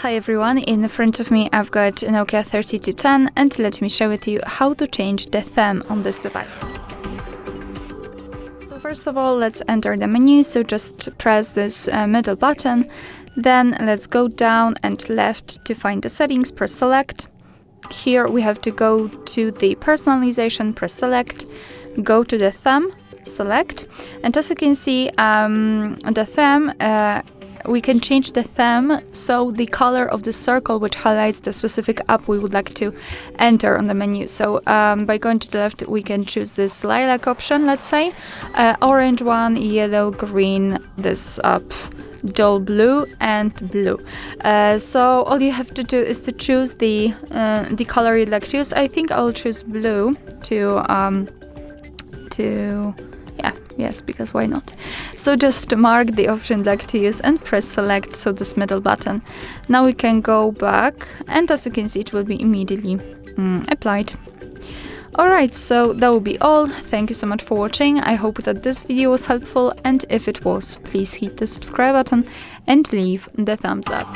Hi everyone, in front of me I've got a NOKIA 3210 and let me share with you how to change the theme on this device. So first of all, let's enter the menu, so just press this middle button, then let's go down and left to find the settings, press select. Here we have to go to the personalization, press select, go to the theme, select, and as you can see, the theme, we can change the theme, so the color of the circle which highlights the specific app we would like to enter on the menu. So by going to the left, we can choose this lilac option, let's say, orange one, yellow, green, this dull blue and blue. So all you have to do is to choose the color you'd like to use. I think I'll choose blue yes, because why not? So just mark the option you'd like to use and press select, so this middle button. Now we can go back, and as you can see, it will be immediately applied. Alright, so that will be all. Thank you so much for watching. I hope that this video was helpful, and if it was, please hit the subscribe button and leave the thumbs up.